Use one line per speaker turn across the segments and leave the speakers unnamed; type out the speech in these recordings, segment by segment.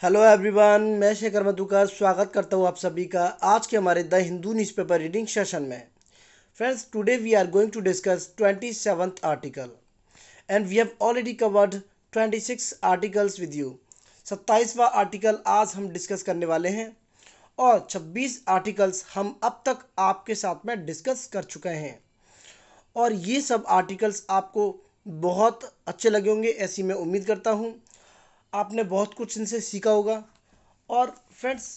Hello everyone, मैं शेखर मधु का स्वागत करता हूँ आप सभी का आज के हमारे the Hindu newspaper reading session में। Friends, today we are going to discuss 27th article and we have already covered 26 articles with you. 27वां आर्टिकल आज हम डिस्कस करने वाले हैं और 26 आर्टिकल्स हम अब तक आपके साथ में डिस्कस कर चुके हैं और ये सब आर्टिकल्स आपको बहुत अच्छे लगे होंगे, ऐसी मैं उम्मीद करता हूँ। आपने बहुत कुछ इनसे सीखा होगा। और फ्रेंड्स,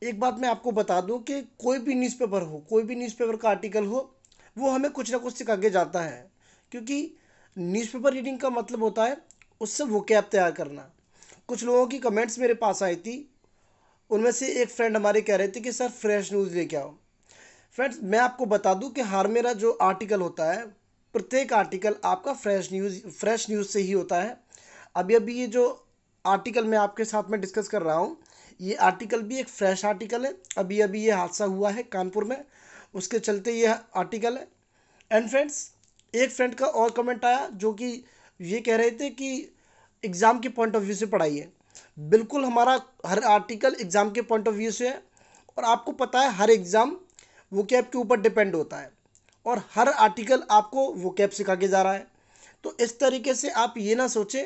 एक बात मैं आपको बता दूं कि कोई भी न्यूज़पेपर हो, कोई भी न्यूज़पेपर का आर्टिकल हो, वो हमें कुछ ना कुछ सिखा के जाता है। क्योंकि न्यूज़पेपर रीडिंग का मतलब होता है उससे वोकैब तैयार करना। कुछ लोगों की कमेंट्स मेरे पास आई थी, उनमें से एक फ्रेंड हमारे कह रहे थे कि सर फ्रेश न्यूज़ लेके आओ। फ्रेंड्स, मैं आपको बता दूं कि हर मेरा जो आर्टिकल होता है, प्रत्येक आर्टिकल आपका फ्रेश न्यूज़ से ही होता है। अभी अभी ये जो आर्टिकल मैं आपके साथ में डिस्कस कर रहा हूँ, ये आर्टिकल भी एक फ्रेश आर्टिकल है। अभी अभी ये हादसा हुआ है कानपुर में, उसके चलते ये आर्टिकल है। एंड फ्रेंड्स, एक फ्रेंड का और कमेंट आया जो कि ये कह रहे थे कि एग्ज़ाम के पॉइंट ऑफ व्यू से पढ़ाइए। बिल्कुल, हमारा हर आर्टिकल एग्ज़ाम के पॉइंट ऑफ व्यू से है। और आपको पता है हर एग्ज़ाम वोकैब के ऊपर डिपेंड होता है और हर आर्टिकल आपको वोकैब सिखा के जा रहा है। तो इस तरीके से आप ये ना सोचें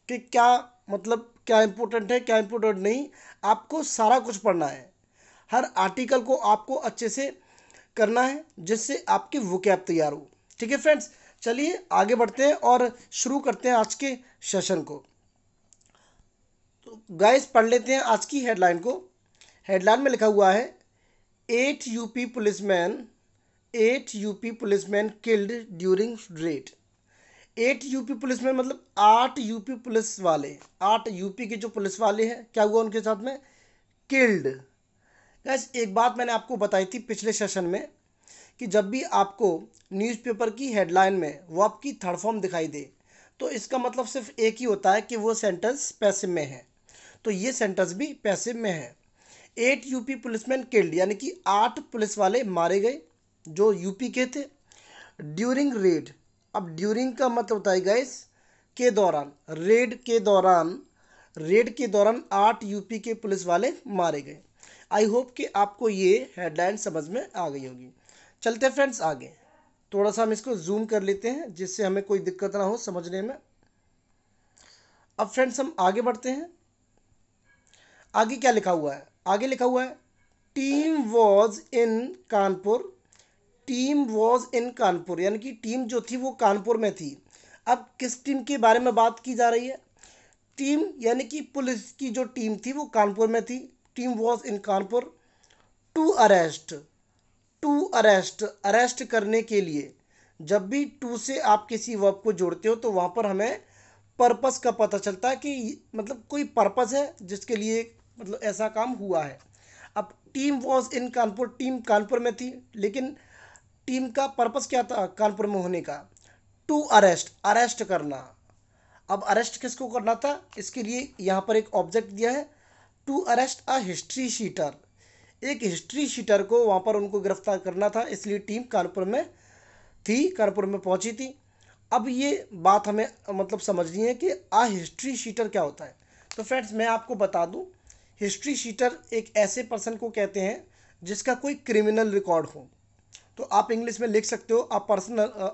कि क्या मतलब क्या इम्पोर्टेंट है क्या इम्पोर्टेंट नहीं। आपको सारा कुछ पढ़ना है, हर आर्टिकल को आपको अच्छे से करना है जिससे आपकी वोकैब तैयार हो। ठीक है फ्रेंड्स, चलिए आगे बढ़ते हैं और शुरू करते हैं आज के सेशन को। तो गाइस, पढ़ लेते हैं आज की हेडलाइन को। हेडलाइन में लिखा हुआ है, 8 UP policeman killed during red. 8 UP policeman मतलब 8 यूपी पुलिस वाले, 8 यूपी के जो पुलिस वाले हैं, क्या हुआ उनके साथ में? किल्ड। गैस, एक बात मैंने आपको बताई थी पिछले सेशन में कि जब भी आपको न्यूज़पेपर की हेडलाइन में वो आपकी थर्ड फॉर्म दिखाई दे तो इसका मतलब सिर्फ एक ही होता है कि वो सेंटेंस पैसिव में है। तो ये सेंटेंस भी पैसिव में है। 8 यूपी पुलिसमैन किल्ड यानी कि 8 पुलिस वाले मारे गए जो यूपी के थे ड्यूरिंग रेड। अब ड्यूरिंग का मतलब होता है गाइस के दौरान, रेड के दौरान 8 यूपी के पुलिस वाले मारे गए। आई होप कि आपको ये हेडलाइन समझ में आ गई होगी। चलते फ्रेंड्स आगे, थोड़ा सा हम इसको जूम कर लेते हैं जिससे हमें कोई दिक्कत ना हो समझने में। अब फ्रेंड्स हम आगे बढ़ते हैं। आगे क्या लिखा हुआ है? आगे लिखा हुआ है, team was in Kanpur. Team was in Kanpur यानी कि टीम जो थी वो कानपुर में थी। अब किस टीम के बारे में बात की जा रही है? टीम यानी कि पुलिस की जो टीम थी वो कानपुर में थी। Team was in Kanpur to arrest. Arrest करने के लिए जब भी टू से आप किसी वर्ब को जोड़ते हो तो वहाँ पर हमें पर्पस का पता चलता है कि मतलब कोई पर्पस है जिसके लिए मतलब ऐसा काम हुआ है। अब team was in Kanpur, team Kanpur में थी लेकिन टीम का पर्पस क्या था कानपुर में होने का? टू अरेस्ट करना। अब अरेस्ट किसको करना था? इसके लिए यहाँ पर एक ऑब्जेक्ट दिया है, to arrest a history sheeter. एक हिस्ट्री शीटर को वहाँ पर उनको गिरफ्तार करना था, इसलिए टीम कानपुर में थी, कानपुर में पहुँची थी। अब ये बात हमें मतलब समझनी है कि आ हिस्ट्री शीटर क्या होता है। तो फ्रेंड्स, मैं आपको बता दूं, हिस्ट्री शीटर एक ऐसे पर्सन को कहते हैं जिसका कोई क्रिमिनल रिकॉर्ड हो। तो आप इंग्लिश में लिख सकते हो a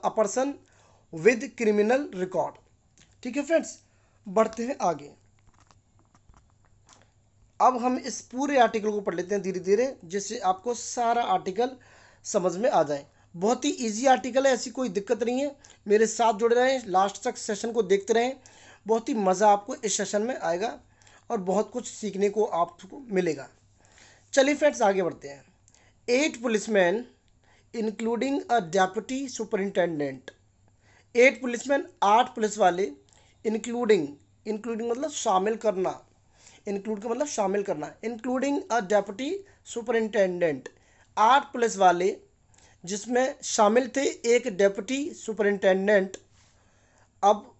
person with criminal record. ठीक है फ्रेंड्स, बढ़ते हैं आगे। अब हम इस पूरे आर्टिकल को पढ़ लेते हैं धीरे धीरे जिससे आपको सारा आर्टिकल समझ में आ जाए। बहुत ही इजी आर्टिकल है, ऐसी कोई दिक्कत नहीं है। मेरे साथ जुड़े रहें, लास्ट तक सेशन को देखते रहें। बहुत ही मज़ा आपको इस सेशन में आएगा और बहुत कुछ सीखने को आपको मिलेगा। चलिए फ्रेंड्स आगे बढ़ते हैं। 8 policeman including a deputy superintendent. 8 policeman, 8 police वाले, इंक्लूडिंग, इंक्लूडिंग मतलब शामिल करना, इंक्लूड का मतलब शामिल करना, including a deputy superintendent. 8 police वाले जिसमें शामिल थे एक डेप्यूटी सुपरिंटेंडेंट। अब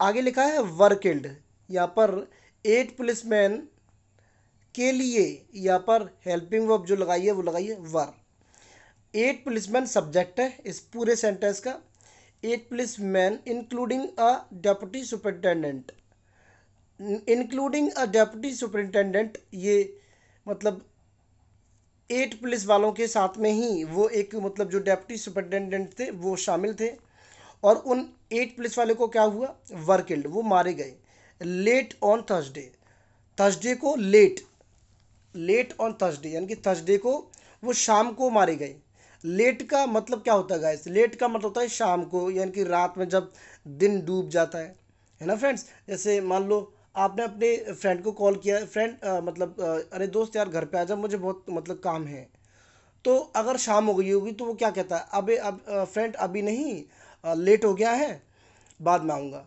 आगे लिखा है वर किल्ड। यहाँ पर 8 पुलिसमैन के लिए यहाँ पर हेल्पिंग वर्ब जो लगाई है वो लगाई है वर। 8 पुलिसमैन सब्जेक्ट है इस पूरे सेंटेंस का। 8 policeman including a deputy superintendent, including a deputy superintendent, ये मतलब 8 पुलिस वालों के साथ में ही वो एक मतलब जो डेप्यूटी सुपरिटेंडेंट थे वो शामिल थे। और उन 8 पुलिस वाले को क्या हुआ, वर किल्ड, वो मारे गए लेट ऑन थर्सडे। थर्सडे को लेट ऑन थर्सडे यानी कि थर्सडे को वो शाम को मारे गए। लेट का मतलब क्या होता है गाइस, लेट का मतलब होता है शाम को, यानी कि रात में जब दिन डूब जाता है ना फ्रेंड्स। जैसे मान लो आपने अपने फ्रेंड को कॉल किया, फ्रेंड अरे दोस्त यार घर पे आ जा, मुझे बहुत मतलब काम है। तो अगर शाम हो गई होगी तो वो क्या कहता है, अबे अब फ्रेंड अभी नहीं, लेट हो गया है, बाद में आऊँगा।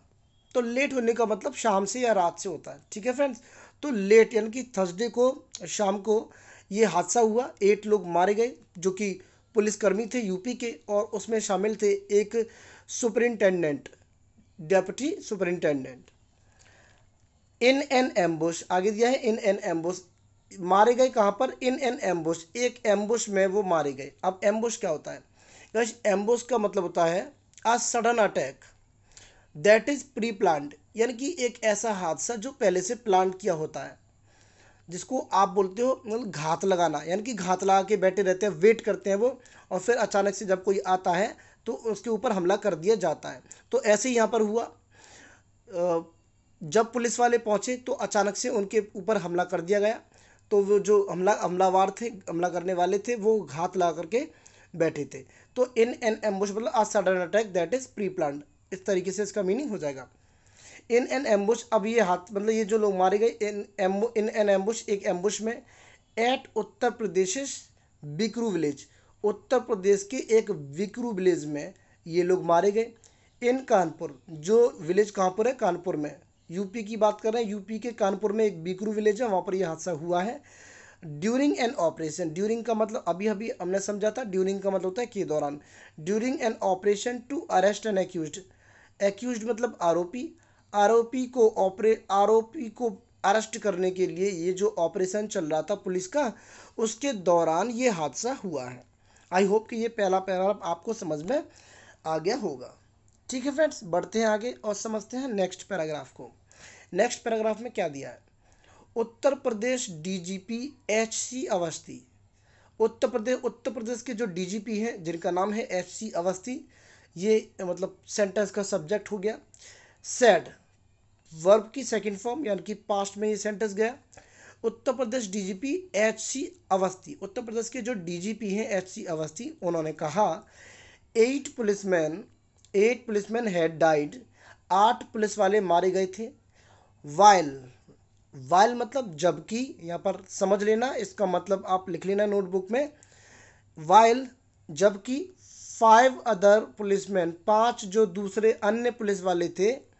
तो लेट होने का मतलब शाम से या रात से होता है, ठीक है फ्रेंड्स। तो लेट यानी कि थर्सडे को शाम को ये हादसा हुआ, 8 लोग मारे गए जो कि पुलिसकर्मी थे यूपी के, और उसमें शामिल थे एक superintendent, deputy superintendent. In an ambush आगे दिया है, इन एन एम्बुश मारे गए कहाँ पर, इन एन एम्बुश, एक एम्बुश में वो मारे गए। अब एम्बुश क्या होता है गाइस, एम्बुश का मतलब होता है a sudden attack that is pre planned, यानी कि एक ऐसा हादसा जो पहले से प्लान किया होता है, जिसको आप बोलते हो मतलब घात लगाना, यानी कि घात लगा के बैठे रहते हैं, वेट करते हैं वो, और फिर अचानक से जब कोई आता है तो उसके ऊपर हमला कर दिया जाता है। तो ऐसे ही यहाँ पर हुआ, जब पुलिस वाले पहुंचे तो अचानक से उनके ऊपर हमला कर दिया गया। तो वो जो हमलावर थे, हमला करने वाले थे, वो घात लगा करके बैठे थे। तो इन एन एम्बुश मतलब a sudden attack that is pre planned, इस तरीके से इसका मीनिंग हो जाएगा। इन एन एम्बुश, अब ये हाथ मतलब ये जो लोग मारे गए इन एन एम्बुश, एक एम्बुश में, एट उत्तर प्रदेश बिकरू विलेज, उत्तर प्रदेश के एक विकरू विलेज में ये लोग मारे गए। इन कानपुर, जो विलेज कहाँ पर है, कानपुर में, यूपी की बात कर रहे हैं, यूपी के कानपुर में एक बिकरू विलेज है, वहाँ पर यह हादसा हुआ है। ड्यूरिंग एन ऑपरेशन, ड्यूरिंग का मतलब अभी अभी हमने समझा था, ड्यूरिंग का मतलब होता है के दौरान। During an operation to arrest an accused, accused मतलब आरोपी, आरोपी को अरेस्ट करने के लिए ये जो ऑपरेशन चल रहा था पुलिस का, उसके दौरान ये हादसा हुआ है। आई होप कि ये पहला पैराग्राफ आपको समझ में आ गया होगा। ठीक है फ्रेंड्स, बढ़ते हैं आगे और समझते हैं नेक्स्ट पैराग्राफ को। नेक्स्ट पैराग्राफ में क्या दिया है, उत्तर प्रदेश डीजीपी एच.सी. अवस्थी, उत्तर प्रदेश के जो डीजीपी हैं जिनका नाम है एच.सी. अवस्थी, ये मतलब सेंटेंस का सब्जेक्ट हो गया। सेड वर्ब की सेकंड फॉर्म यानी कि पास्ट में ये सेंटेंस गया। उत्तर प्रदेश डीजीपी एच.सी. अवस्थी, उत्तर प्रदेश के जो डीजीपी हैं एच.सी. अवस्थी, उन्होंने कहा 8 पुलिसमैन हैड डाइड, 8 पुलिस वाले मारे गए थे। वाइल, वाइल मतलब जबकि, यहाँ पर समझ लेना, इसका मतलब आप लिख लेना नोटबुक में। वाइल जबकि 5 अदर पुलिसमैन, 5 जो दूसरे अन्य पुलिस वाले थे।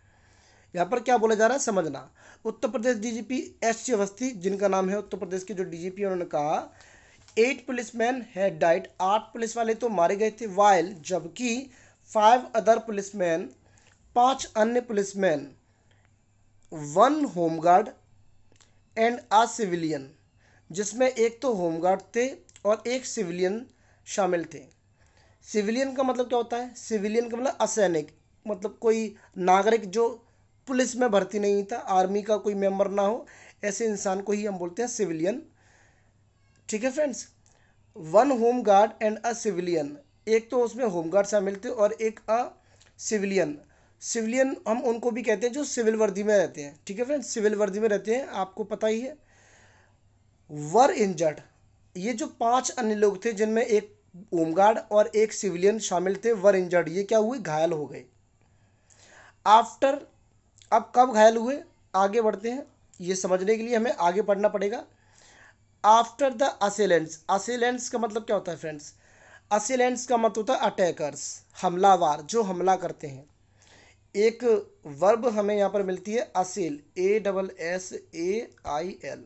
यहाँ पर क्या बोला जा रहा है समझना। उत्तर प्रदेश डीजीपी एच.सी. अवस्थी, जिनका नाम है उत्तर प्रदेश के जो डीजीपी, उन्होंने कहा 8 पुलिसमैन हैड डाइड, 8 पुलिस वाले तो मारे गए थे। वाइल जबकि 5 अदर पुलिसमैन, 5 अन्य policeman, 1 home guard and a civilian, जिसमें एक तो होमगार्ड थे और एक सिविलियन शामिल थे। सिविलियन का मतलब क्या होता है, सिविलियन का मतलब असैनिक, मतलब कोई नागरिक जो पुलिस में भर्ती नहीं था, आर्मी का कोई मेंबर ना हो, ऐसे इंसान को ही हम बोलते हैं सिविलियन। ठीक है friends, 1 home guard and a civilian, एक तो उसमें होम गार्ड शामिल थे और एक अ सिविलियन। सिविलियन हम उनको भी कहते हैं जो सिविल वर्दी में रहते हैं। ठीक है फ्रेंड्स, सिविल वर्दी में रहते हैं, आपको पता ही है। वर इंजर्ड, ये जो 5 अन्य लोग थे जिनमें एक होमगार्ड और एक सिविलियन शामिल थे, वर इंजर्ड, ये क्या हुए, घायल हो गए। आफ्टर, अब कब घायल हुए, आगे बढ़ते हैं, ये समझने के लिए हमें आगे पढ़ना पड़ेगा। आफ्टर द असेलेंट्स, असेलेंट्स का मतलब क्या होता है फ्रेंड्स, असेलेंट्स का मतलब होता है अटैकर्स, हमलावर, जो हमला करते हैं। एक वर्ब हमें यहाँ पर मिलती है असेल, ASSAIL,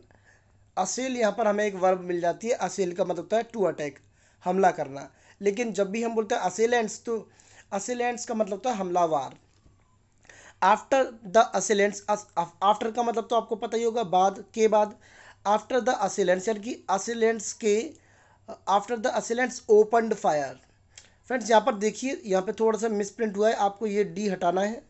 असेल, यहाँ पर हमें एक वर्ब मिल जाती है। असेल का मतलब होता है टू अटैक, हमला करना। लेकिन जब भी हम बोलते हैं असेलेंट्स, तो असेलेंट्स का मतलब होता है हमलावर। आफ्टर द असेलेंट्स, आफ्टर का मतलब तो आपको पता ही होगा, बाद, के बाद। आफ्टर द असेलेंट्स यानी कि असेलेंट्स के, after the assailants opened fire. Friends यहाँ पर देखिए, यहाँ पे थोड़ा सा मिसप्रिंट हुआ है, आपको ये डी हटाना है,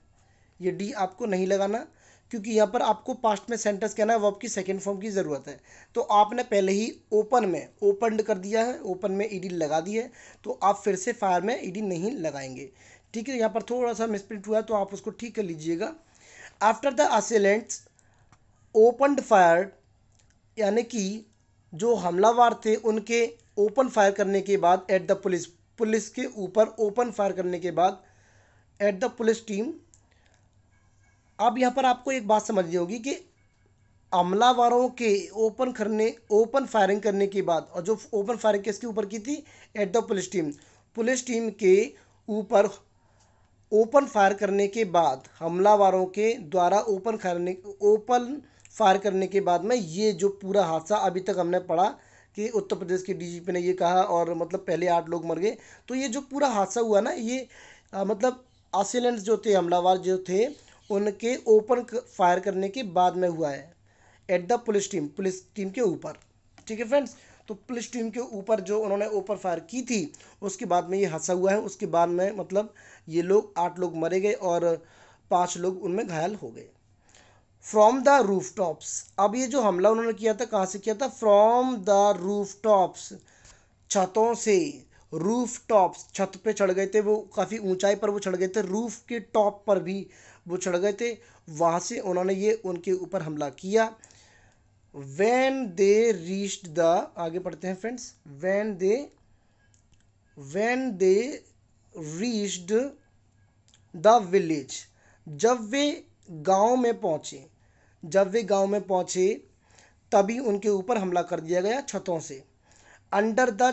ये डी आपको नहीं लगाना, क्योंकि यहाँ पर आपको पास्ट में सेंटेंस कहना है, वर्ब की सेकेंड फॉर्म की ज़रूरत है। तो आपने पहले ही ओपन में ओपनड कर दिया है, ओपन में ईडी लगा दी है, तो आप फिर से फायर में ईडी नहीं लगाएंगे। ठीक है, यहाँ पर थोड़ा सा मिसप्रिंट हुआ है तो आप उसको ठीक कर लीजिएगा। After the assailants opened fire, यानी कि जो हमलावर थे उनके ओपन फायर करने के बाद एट द पुलिस, पुलिस के ऊपर ओपन फायर करने के बाद एट द पुलिस टीम। अब यहाँ पर आपको एक बात समझनी होगी कि हमलावरों के ओपन फायरिंग करने के बाद, और जो ओपन फायरिंग किसके ऊपर की थी, एट द पुलिस टीम के ऊपर ओपन फायर करने के बाद, हमलावरों के द्वारा ओपन फायर करने के बाद में ये जो पूरा हादसा अभी तक हमने पढ़ा कि उत्तर प्रदेश के डीजीपी ने ये कहा और मतलब पहले 8 लोग मर गए, तो ये जो पूरा हादसा हुआ ना, ये मतलब असेलेंट्स जो थे, हमलावर जो थे, उनके ओपन फायर करने के बाद में हुआ है एट द पुलिस टीम के ऊपर। ठीक है फ्रेंड्स, तो पुलिस टीम के ऊपर जो उन्होंने ओपन फायर की थी उसके बाद में ये हादसा हुआ है। उसके बाद में मतलब ये लोग 8 लोग मरे गए और 5 लोग उनमें घायल हो गए। फ्रॉम द रूफ टॉप्स, अब ये जो हमला उन्होंने किया था कहाँ से किया था, फ्रॉम द रूफ टॉप्स, छतों से। रूफ टॉप्स, छत पे चढ़ गए थे वो, काफ़ी ऊंचाई पर वो चढ़ गए थे, रूफ के टॉप पर भी वो चढ़ गए थे, वहाँ से उन्होंने ये उनके ऊपर हमला किया। व्हेन दे रीच्ड द, आगे पढ़ते हैं friends, when they reached the village, जब वे गांव में पहुंचे तभी उनके ऊपर हमला कर दिया गया छतों से। Under the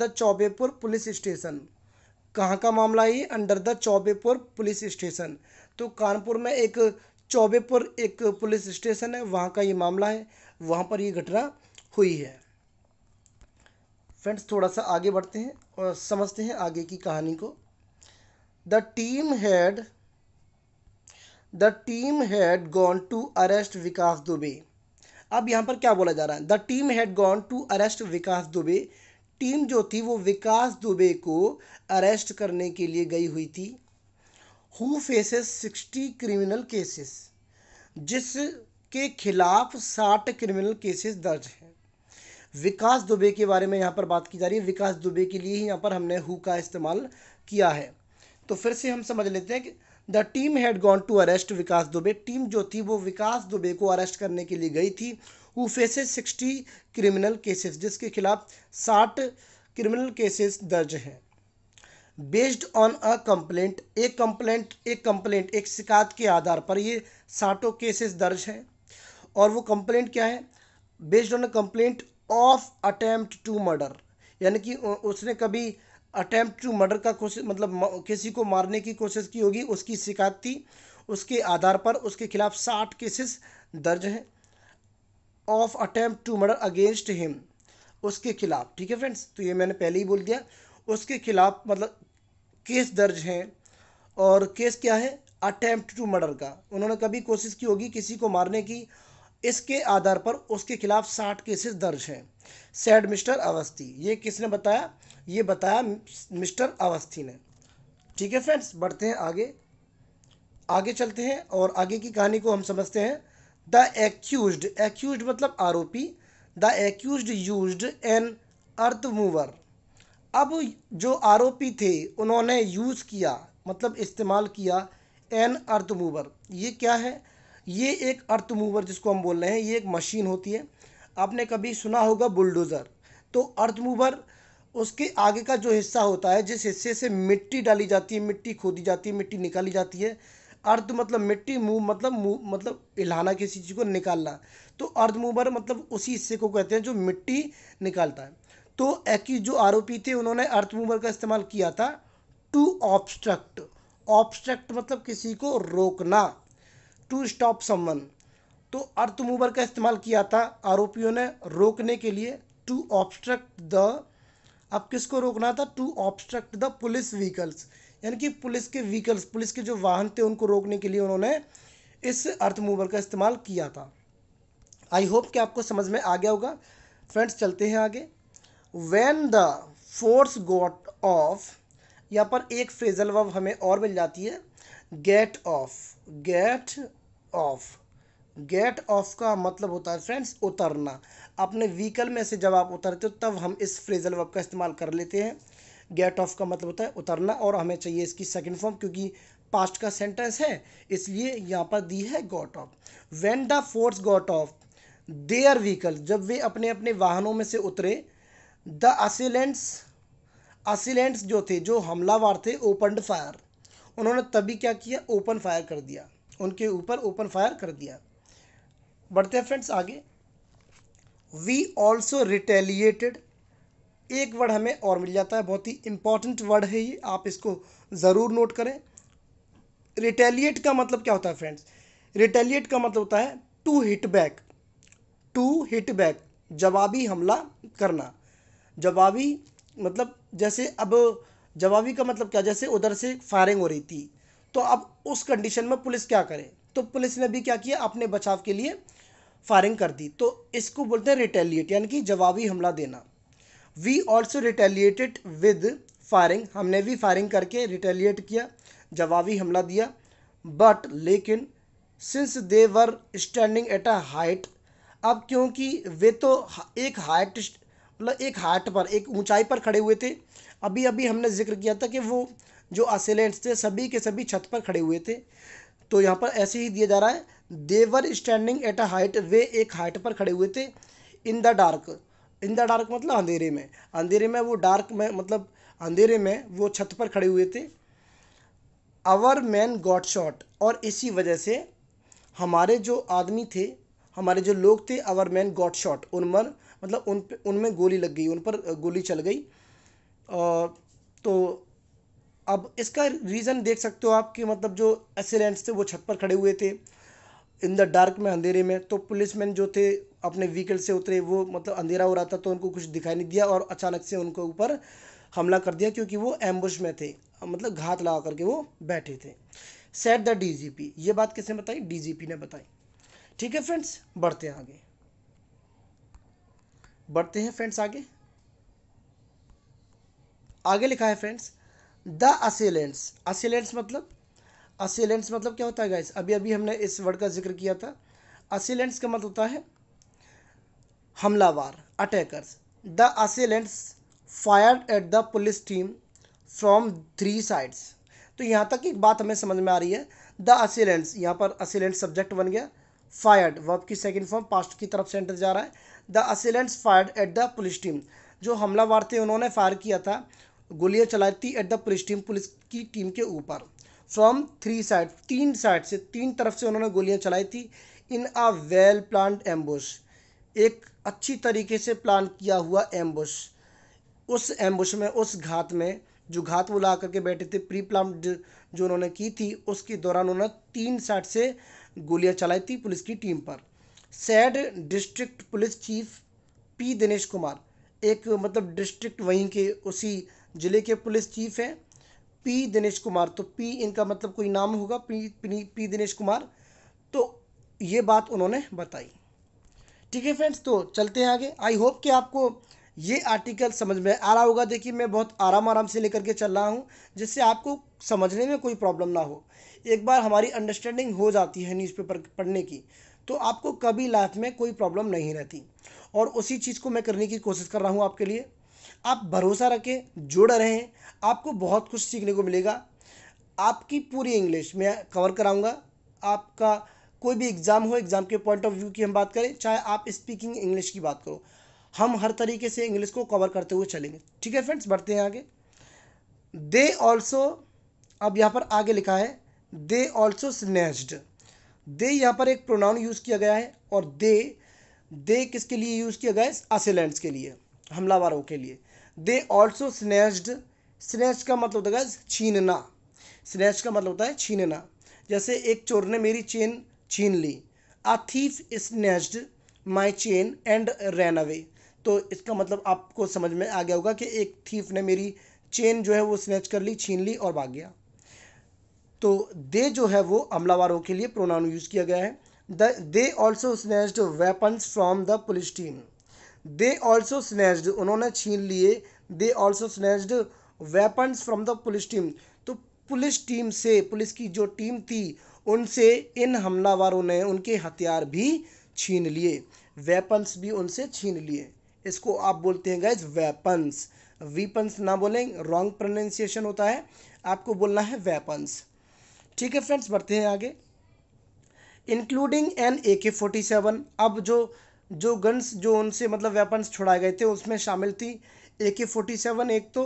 Chaubepur police station, कहाँ का मामला है ये, under the Chaubepur police station, तो कानपुर में एक चौबेपुर एक पुलिस स्टेशन है, वहाँ का ये मामला है, वहाँ पर ये घटना हुई है। फ्रेंड्स थोड़ा सा आगे बढ़ते हैं और समझते हैं आगे की कहानी को। The team had gone to arrest Vikas Dubey. अब यहाँ पर क्या बोला जा रहा है, the team had gone to arrest Vikas Dubey, team जो थी वो विकास दुबे को अरेस्ट करने के लिए गई हुई थी। हु फेसेस 60 क्रिमिनल केसेस, जिसके खिलाफ 60 क्रिमिनल केसेस दर्ज हैं। विकास दुबे के बारे में यहाँ पर बात की जा रही है, विकास दुबे के लिए ही यहाँ पर हमने हु का इस्तेमाल किया है। तो फिर से हम समझ लेते हैं कि the team had gone to arrest Vikas Dubey, team जो थी वो विकास दुबे को अरेस्ट करने के लिए गई थी। हु फेसेस 60 क्रिमिनल केसेस, जिसके खिलाफ 60 क्रिमिनल केसेस दर्ज हैं। बेस्ड ऑन अ कंप्लेंट, एक शिकायत के आधार पर ये 60 केसेस दर्ज हैं। और वो कंप्लेंट क्या है, based on a complaint of attempt to murder, यानी कि उसने कभी अटेम्प्ट टू मर्डर का कोशिश, मतलब किसी को मारने की कोशिश की होगी, उसकी शिकायत थी, उसके आधार पर उसके खिलाफ 60 केसेस दर्ज हैं of attempt to murder against him, उसके खिलाफ। ठीक है फ्रेंड्स, तो ये मैंने पहले ही बोल दिया, उसके खिलाफ मतलब केस दर्ज हैं। और केस क्या है, अटेम्प्ट टू मर्डर का, उन्होंने कभी कोशिश की होगी किसी को मारने की, इसके आधार पर उसके खिलाफ 60 केसेस दर्ज हैं। सैड मिस्टर अवस्थी, ये किसने बताया, ये बताया मिस्टर अवस्थी ने। ठीक है फ्रेंड्स, बढ़ते हैं आगे चलते हैं और आगे की कहानी को हम समझते हैं। द एक्यूज्ड मतलब आरोपी, the accused used an earth mover, अब जो आरोपी थे उन्होंने यूज़ किया मतलब इस्तेमाल किया एन अर्थ मूवर, ये क्या है, ये एक अर्थ मूवर जिसको हम बोल रहे हैं, ये एक मशीन होती है। आपने कभी सुना होगा बुलडोज़र, तो अर्थ मूवर उसके आगे का जो हिस्सा होता है, जिस हिस्से से मिट्टी डाली जाती है, मिट्टी खोदी जाती है, मिट्टी निकाली जाती है। अर्थ मतलब मिट्टी, मूव मतलब हिलाना, किसी चीज़ को निकालना, तो अर्थ मूवर मतलब उसी हिस्से को कहते हैं जो मिट्टी निकालता है। तो एक जो आरोपी थे उन्होंने अर्थ मूवर का इस्तेमाल किया था टू ऑब्स्ट्रक्ट मतलब किसी को रोकना, टू स्टॉप समवन, तो अर्थ मूवर का इस्तेमाल किया था आरोपियों ने रोकने के लिए, टू ऑब्स्ट्रक्ट द, अब किसको रोकना था, to obstruct the police vehicles, यानी कि पुलिस के व्हीकल्स, पुलिस के जो वाहन थे उनको रोकने के लिए उन्होंने इस अर्थ मूवर का इस्तेमाल किया था। आई होप कि आपको समझ में आ गया होगा। फ्रेंड्स चलते हैं आगे। When the force got off, यहाँ पर एक फ्रेजल वर्ब हमें और मिल जाती है, get off. Get off. Get off का मतलब होता है फ्रेंड्स उतरना। अपने व्हीकल में से जब आप उतरते हो तब हम इस फ्रेजल वर्ब का इस्तेमाल कर लेते हैं। गेट ऑफ का मतलब होता है उतरना, और हमें चाहिए इसकी सेकंड फॉर्म, क्योंकि पास्ट का सेंटेंस है इसलिए यहाँ पर दी है got off. When the force got of their vehicle, जब वे अपने अपने वाहनों में से उतरे, द असिलेंट्स, असिलेंट्स जो थे, जो हमलावर थे, ओपनड फायर, उन्होंने तभी क्या किया, ओपन फायर कर दिया, उनके ऊपर ओपन फायर कर दिया। बढ़ते हैं फ्रेंड्स आगे। वी ऑल्सो रिटेलिएटेड, एक वर्ड हमें और मिल जाता है, बहुत ही इंपॉर्टेंट वर्ड है ये, आप इसको ज़रूर नोट करें। रिटेलिएट का मतलब क्या होता है फ्रेंड्स? रिटेलिएट का मतलब होता है to hit back. To hit back, जवाबी हमला करना। जवाबी मतलब जैसे अब जवाबी का मतलब क्या, जैसे उधर से फायरिंग हो रही थी तो अब उस कंडीशन में पुलिस क्या करे, तो पुलिस ने भी क्या किया, अपने बचाव के लिए फायरिंग कर दी, तो इसको बोलते हैं रिटेलिएट, यानी कि जवाबी हमला देना। We also retaliated with firing, हमने भी फायरिंग करके रिटेलिएट किया, जवाबी हमला दिया। बट लेकिन since they were standing at a height, अब क्योंकि वे तो एक हाइट, मतलब एक हाइट पर, एक ऊंचाई पर खड़े हुए थे। अभी अभी हमने जिक्र किया था कि वो जो असेलेंट्स थे सभी के सभी छत पर खड़े हुए थे, तो यहाँ पर ऐसे ही दिया जा रहा है, देवर स्टैंडिंग एट अ हाइट, वे एक हाइट पर खड़े हुए थे। In the dark, in the dark मतलब अंधेरे में, अंधेरे में वो डार्क में मतलब अंधेरे में वो छत पर खड़े हुए थे। आवर मैन गॉट शॉट, और इसी वजह से हमारे जो आदमी थे, हमारे जो लोग थे, आवर मैन गॉट शॉट, उन पर मतलब उनमें गोली लग गई, उन पर गोली चल गई। तो अब इसका रीज़न देख सकते हो आप कि मतलब जो असिलेंट्स थे वो छत पर खड़े हुए थे इन द डार्क में, अंधेरे में, तो पुलिसमैन जो थे अपने व्हीकल से उतरे, वो मतलब अंधेरा हो रहा था तो उनको कुछ दिखाई नहीं दिया और अचानक से उनके ऊपर हमला कर दिया, क्योंकि वो एम्बुश में थे, मतलब घात लगा करके वो बैठे थे। सेट द डीजीपी, ये बात किसने बताई, डीजीपी ने बताई। ठीक है फ्रेंड्स, बढ़ते हैं आगे, बढ़ते हैं फ्रेंड्स आगे। आगे लिखा है फ्रेंड्स, द असेलेंट्स, असेलेंट्स मतलब, असेलेंट्स मतलब क्या होता है गाइस, अभी अभी हमने इस वर्ड का जिक्र किया था। असेलेंट्स का मतलब होता है हमलावर, attackers. The assailants fired at the police team from 3 sides. तो यहाँ तक एक बात हमें समझ में आ रही है, द असेलेंट्स, यहाँ पर असेलेंट सब्जेक्ट बन गया, फायर्ड वर्ब की सेकंड फॉर्म, पास्ट की तरफ सेंटेंस जा रहा है। The assailants fired at the police team, जो हमलावर थे उन्होंने फायर किया था, गोलियां चलाई थी eight the police team, police की टीम के ऊपर। फ्रॉम 3 साइड, 3 साइड से, 3 तरफ से उन्होंने गोलियां चलाई थी। इन अ वेल प्लान्ड एम्बुश, एक अच्छी तरीके से प्लान किया हुआ एम्बुश, उस एम्बुश में, उस घात में, जो घात वो ला करके बैठे थे, प्री प्लान जो उन्होंने की थी, उसके दौरान उन्होंने 3 साइड से गोलियां चलाई थी पुलिस की टीम पर। Sad district police chief P Dinesh Kumar, एक मतलब डिस्ट्रिक्ट वहीं के उसी जिले के पुलिस चीफ हैं पी दिनेश कुमार, तो पी इनका मतलब कोई नाम होगा, पी दिनेश कुमार, तो ये बात उन्होंने बताई। ठीक है फ्रेंड्स, तो चलते हैं आगे। आई होप कि आपको ये आर्टिकल समझ में आ रहा होगा। देखिए मैं बहुत आराम आराम से लेकर के चल रहा हूँ, जिससे आपको समझने में कोई प्रॉब्लम ना हो। एक बार हमारी अंडरस्टैंडिंग हो जाती है न्यूज़पेपर पढ़ने की, तो आपको कभी लाइफ में कोई प्रॉब्लम नहीं रहती, और उसी चीज़ को मैं करने की कोशिश कर रहा हूँ आपके लिए। आप भरोसा रखें, जुड़ रहें, आपको बहुत कुछ सीखने को मिलेगा। आपकी पूरी इंग्लिश मैं कवर कराऊंगा। आपका कोई भी एग्ज़ाम हो, एग्ज़ाम के पॉइंट ऑफ व्यू की हम बात करें, चाहे आप स्पीकिंग इंग्लिश की बात करो, हम हर तरीके से इंग्लिश को कवर करते हुए चलेंगे। ठीक है फ्रेंड्स, बढ़ते हैं आगे। दे ऑल्सो, अब यहाँ पर आगे लिखा है दे ऑल्सो स्नैच्ड। दे यहाँ पर एक प्रोनाउन यूज़ किया गया है, और दे किसके लिए यूज़ किया गया है, असेलेंट्स के लिए, हमलावरों के लिए। दे ऑल्सो स्नैच्ड, स्नैच का मतलब होता है छीनना, स्नैच का मतलब होता है छीनना। जैसे एक चोर ने मेरी चेन छीन ली, a thief snatched my chain and ran away. तो इसका मतलब आपको समझ में आ गया होगा कि एक थीफ ने मेरी चेन जो है वो स्नैच कर ली, छीन ली और भाग गया। तो दे जो है वो हमलावरों के लिए प्रोनाउन यूज़ किया गया है। They also snatched weapons from the police team. They also snatched, उन्होंने छीन लिए, they also snatched weapons from the police team, तो पुलिस टीम से, पुलिस की जो टीम थी उनसे इन हमलावरों ने उनके हथियार भी छीन लिए, वेपन्स भी उनसे छीन लिए। इसको आप बोलते हैं गाइज वेपन्स, वीपन्स ना बोलें, रॉन्ग प्रोनाउंसिएशन होता है, आपको बोलना है वेपन्स। ठीक है फ्रेंड्स, बढ़ते हैं आगे। Including an AK-47। अब जो गन्स जो उनसे मतलब वेपन्स छुड़ाए गए थे उसमें शामिल थी AK-47, एक तो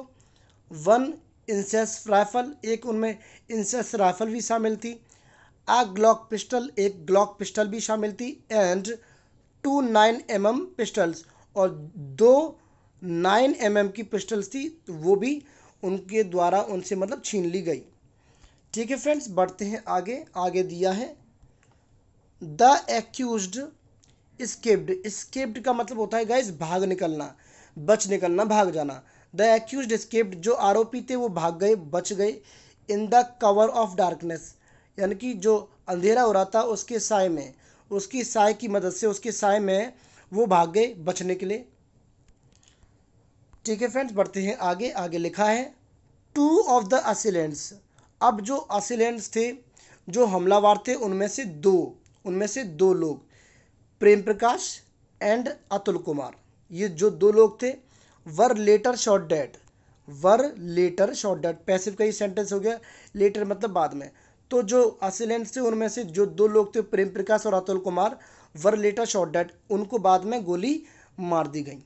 वन इंसेस राइफल, एक उनमें इंसेस राइफल भी शामिल थी, आ ग्लॉक पिस्टल, एक ग्लॉक पिस्टल भी शामिल थी, एंड 2 9mm पिस्टल्स, और 2 9mm की पिस्टल्स थी, वो भी उनके द्वारा उनसे मतलब छीन ली गई। ठीक है फ्रेंड्स, बढ़ते हैं आगे। आगे दिया है द एक्यूज्ड escaped। escaped का मतलब होता है गाइस भाग निकलना, बच निकलना, भाग जाना। द एक्यूज्ड escaped, जो आरोपी थे वो भाग गए, बच गए, in the cover of darkness, यानी कि जो अंधेरा हो रहा था उसके साए में, उसकी साए की मदद से, उसके साए में वो भाग गए बचने के लिए। ठीक है फ्रेंड्स, बढ़ते हैं आगे। आगे लिखा है 2 ऑफ द असिलेंट्स। अब जो असिलेंट्स थे, जो हमलावर थे, उनमें से दो लोग, प्रेम प्रकाश एंड अतुल कुमार, ये जो दो लोग थे, were later shot dead. Were later shot dead, passive का ही सेंटेंस हो गया, लेटर मतलब बाद में। तो जो असिलेंट्स थे उनमें से जो दो लोग थे, प्रेम प्रकाश और Atul Kumar, were later shot dead, उनको बाद में गोली मार दी गई।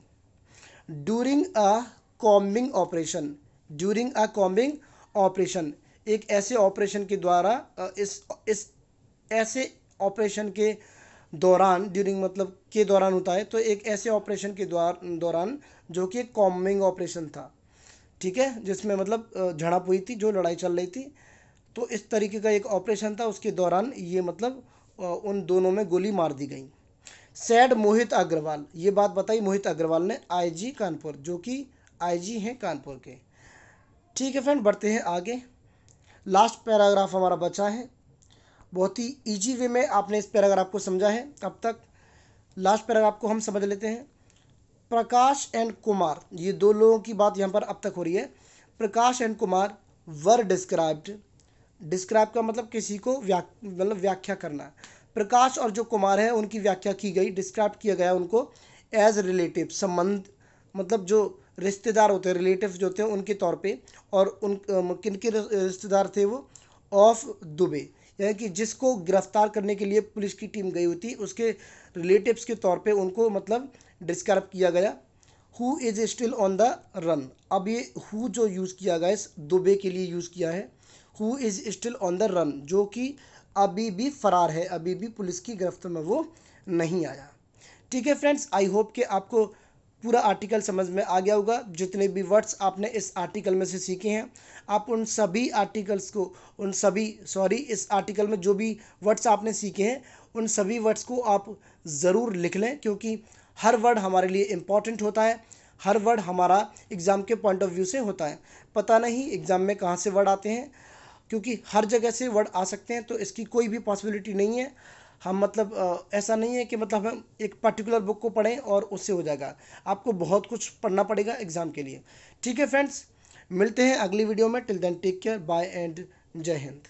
During a combing operation, during a combing operation, एक ऐसे ऑपरेशन के द्वारा, इस ऐसे ऑपरेशन के दौरान, ड्यूरिंग मतलब के दौरान होता है, तो एक ऐसे ऑपरेशन के दौरान जो कि एक कॉम्बिंग ऑपरेशन था, ठीक है, जिसमें मतलब झड़प हुई थी, जो लड़ाई चल रही थी, तो इस तरीके का एक ऑपरेशन था, उसके दौरान ये मतलब उन दोनों में गोली मार दी गई। सैड मोहित अग्रवाल, ये बात बताई मोहित अग्रवाल ने, IG कानपुर, जो कि IG हैं कानपुर के। ठीक है फ्रेंड, बढ़ते हैं आगे। लास्ट पैराग्राफ हमारा बचा है, बहुत ही इजी वे में आपने इस पैराग्राफ को समझा है अब तक। लास्ट पैराग्राफ को हम समझ लेते हैं। प्रकाश एंड कुमार, ये दो लोगों की बात यहाँ पर अब तक हो रही है। Prakash and Kumar were described, describe का मतलब किसी को मतलब व्याख्या करना। प्रकाश और जो कुमार है उनकी व्याख्या की गई, डिस्क्राइब किया गया उनको एज रिलेटिव, संबंध मतलब जो रिश्तेदार होते हैं, रिलेटिव जो होते हैं उनके तौर पे, और उन किन के रिश्तेदार थे वो, ऑफ दुबे, यानी कि जिसको गिरफ्तार करने के लिए पुलिस की टीम गई हुई थी उसके रिलेटिव्स के तौर पे उनको मतलब डिस्क्राइब किया गया। Who is still on the run, अब ये हु जो यूज़ किया गया इस दुबे के लिए यूज़ किया है, who is still on the run, जो कि अभी भी फरार है, अभी भी पुलिस की गिरफ्त में वो नहीं आया। ठीक है फ्रेंड्स, आई होप कि आपको पूरा आर्टिकल समझ में आ गया होगा। जितने भी वर्ड्स आपने इस आर्टिकल में से सीखे हैं, आप उन सभी आर्टिकल्स को, इस आर्टिकल में जो भी वर्ड्स आपने सीखे हैं उन सभी वर्ड्स को आप ज़रूर लिख लें, क्योंकि हर वर्ड हमारे लिए इम्पॉर्टेंट होता है, हर वर्ड हमारा एग्ज़ाम के पॉइंट ऑफ व्यू से होता है। पता नहीं एग्ज़ाम में कहाँ से वर्ड आते हैं, क्योंकि हर जगह से वर्ड आ सकते हैं, तो इसकी कोई भी पॉसिबिलिटी नहीं है। हम मतलब ऐसा नहीं है कि मतलब हम एक पर्टिकुलर बुक को पढ़ें और उससे हो जाएगा, आपको बहुत कुछ पढ़ना पड़ेगा एग्ज़ाम के लिए। ठीक है फ्रेंड्स, मिलते हैं अगली वीडियो में। Till then take care, bye and जय हिंद।